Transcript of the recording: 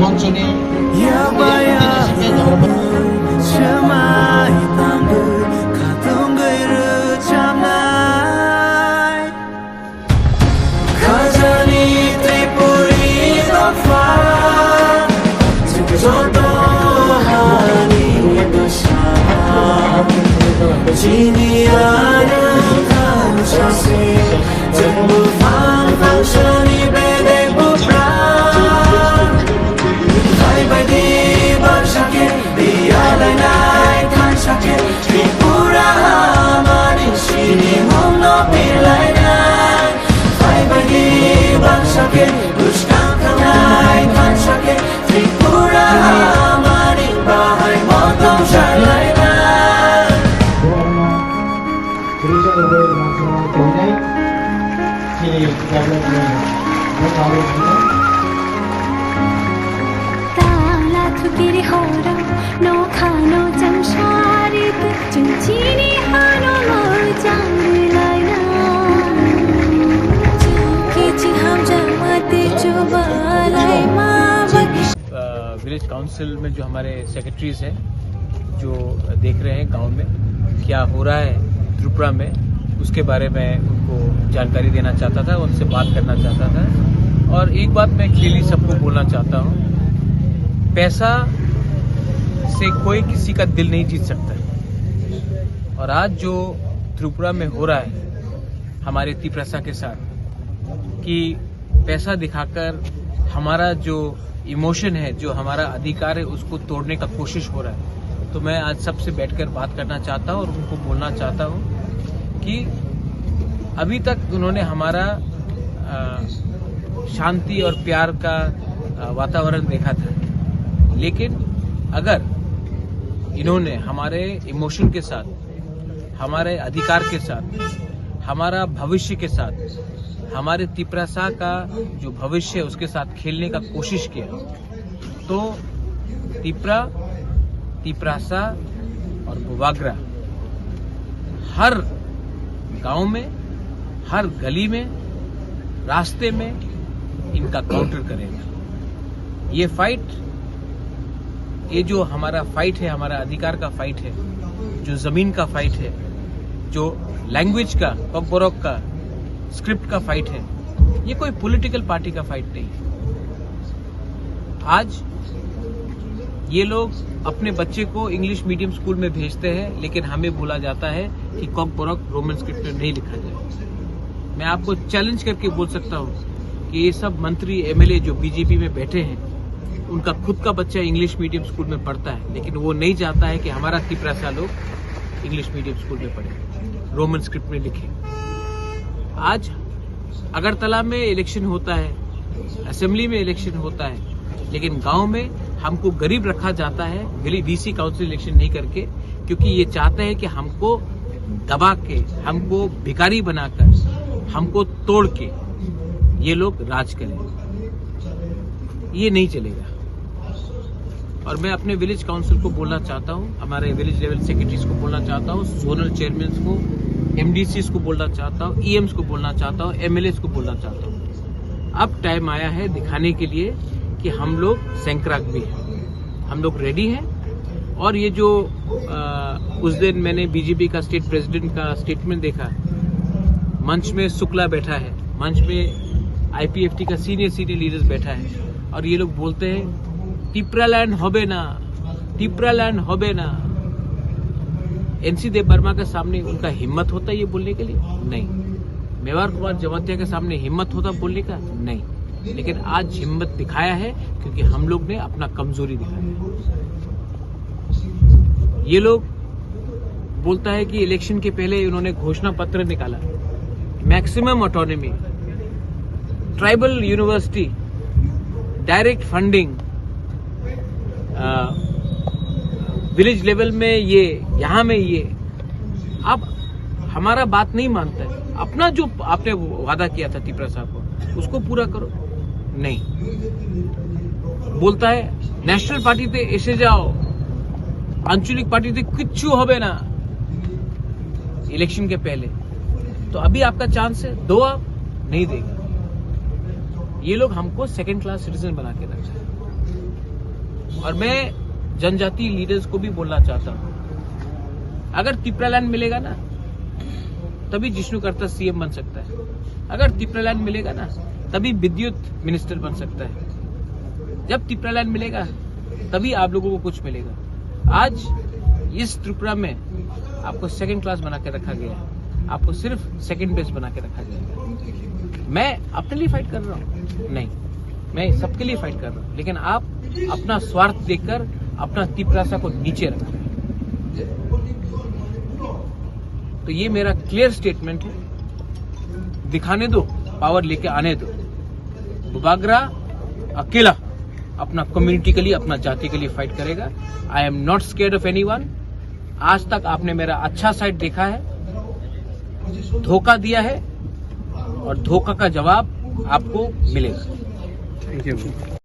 মঞ্চনে village council में जो हमारे सेक्रेटरीज हैं जो देख रहे हैं गांव में क्या हो रहा है त्रिपुरा में, उसके बारे में उनको जानकारी देना चाहता था, उनसे बात करना चाहता था। और एक बात मैं क्लियरली सबको बोलना चाहता हूँ, पैसा से कोई किसी का दिल नहीं जीत सकता। और आज जो त्रिपुरा में हो रहा है हमारे तिप्रसा के साथ कि पैसा दिखाकर हमारा जो इमोशन है, जो हमारा अधिकार है, उसको तोड़ने का कोशिश हो रहा है। तो मैं आज सबसे बैठकर बात करना चाहता हूँ और उनको बोलना चाहता हूँ कि अभी तक उन्होंने हमारा शांति और प्यार का वातावरण देखा था, लेकिन अगर इन्होंने हमारे इमोशन के साथ, हमारे अधिकार के साथ, हमारा भविष्य के साथ, हमारे तिप्रसा का जो भविष्य है उसके साथ खेलने का कोशिश किया, तो तिप्रसा और बुवाग्रा हर गांव में, हर गली में, रास्ते में इनका काउंटर करेगा। ये फाइट, ये जो हमारा फाइट है, हमारा अधिकार का फाइट है, जो जमीन का फाइट है, जो लैंग्वेज का, कॉकबोरोक का, स्क्रिप्ट का फाइट है, ये कोई पॉलिटिकल पार्टी का फाइट नहीं। आज ये लोग अपने बच्चे को इंग्लिश मीडियम स्कूल में भेजते हैं, लेकिन हमें बोला जाता है कि कॉकबोरोक रोमन स्क्रिप्ट में नहीं लिखा जाए। मैं आपको चैलेंज करके बोल सकता हूँ कि ये सब मंत्री, एमएलए जो बीजेपी में बैठे हैं, उनका खुद का बच्चा इंग्लिश मीडियम स्कूल में पढ़ता है, लेकिन वो नहीं चाहता है कि हमारा तिप्रसा लोग इंग्लिश मीडियम स्कूल में पढ़े, रोमन स्क्रिप्ट में लिखे। आज अगरतला में इलेक्शन होता है, असेंबली में इलेक्शन होता है, लेकिन गांव में हमको गरीब रखा जाता है, डीसी काउंसिल इलेक्शन नहीं करके, क्योंकि ये चाहते हैं कि हमको दबा के, हमको भिखारी बनाकर, हमको तोड़ के ये लोग राज करें। ये नहीं चलेगा। और मैं अपने विलेज काउंसिल को बोलना चाहता हूँ, हमारे विलेज लेवल सेक्रेटरीज को बोलना चाहता हूँ, जोनल चेयरमैन को, एमडीसीज को बोलना चाहता हूँ, ईएम्स को बोलना चाहता हूँ, एमएलएस को बोलना चाहता हूँ। अब टाइम आया है दिखाने के लिए कि हम लोग सैंक्राक भी हैं, हम लोग रेडी हैं। और ये जो उस दिन मैंने बीजेपी का स्टेट प्रेसिडेंट का स्टेटमेंट देखा, मंच में शुक्ला बैठा है, मंच में आईपीएफटी का सीनियर लीडर्स बैठा है, और ये लोग बोलते हैं टिप्रालैंड होबे ना, टिप्रालैंड होबे ना। एनसी देव वर्मा के सामने उनका हिम्मत होता है ये बोलने के लिए? नहीं। मेवार कुमार जमातिया के सामने हिम्मत होता बोलने का? नहीं। लेकिन आज हिम्मत दिखाया है क्योंकि हम लोग ने अपना कमजोरी दिखाया है। ये लोग बोलता है कि इलेक्शन के पहले उन्होंने घोषणा पत्र निकाला, maximum autonomy, tribal university, direct funding, village level में ये, यहां में ये। अब हमारा बात नहीं मानता है, अपना जो आपने वादा किया था तिप्रसा को उसको पूरा करो। नहीं, बोलता है ন্যাশনাল পার্টিতে এসে যাও, আঞ্চলিক পার্টিতে কিচ্ছু হবে না इलेक्शन के पहले। तो अभी आपका चांस है, दो आप नहीं देगा। ये लोग हमको सेकंड क्लास सिटीजन बना के रखते हैं। और मैं जनजाति लीडर्स को भी बोलना चाहता हूं, अगर तिपरालैंड मिलेगा ना तभी जिष्णु करता सीएम बन सकता है, अगर तिपरालैंड मिलेगा ना तभी विद्युत मिनिस्टर बन सकता है, जब तिपरालैंड मिलेगा तभी आप लोगों को कुछ मिलेगा। आज इस त्रिपुरा में आपको सेकंड क्लास बना के रखा गया है, आपको सिर्फ सेकंड बेस्ट बना के रखा गया है। मैं अपने लिए फाइट कर रहा हूं? नहीं, मैं सबके लिए फाइट कर रहा हूं, लेकिन आप अपना स्वार्थ देखकर अपना तिपरासा को नीचे रख रहे हैं। तो ये मेरा क्लियर स्टेटमेंट है, दिखाने दो, पावर लेके आने दो। बुबागरा अकेला अपना कम्युनिटी के लिए, अपना जाति के लिए फाइट करेगा। I am not scared of anyone. आज तक आपने मेरा अच्छा साइड देखा है, धोखा दिया है और धोखा का जवाब आपको मिलेगा। Thank you.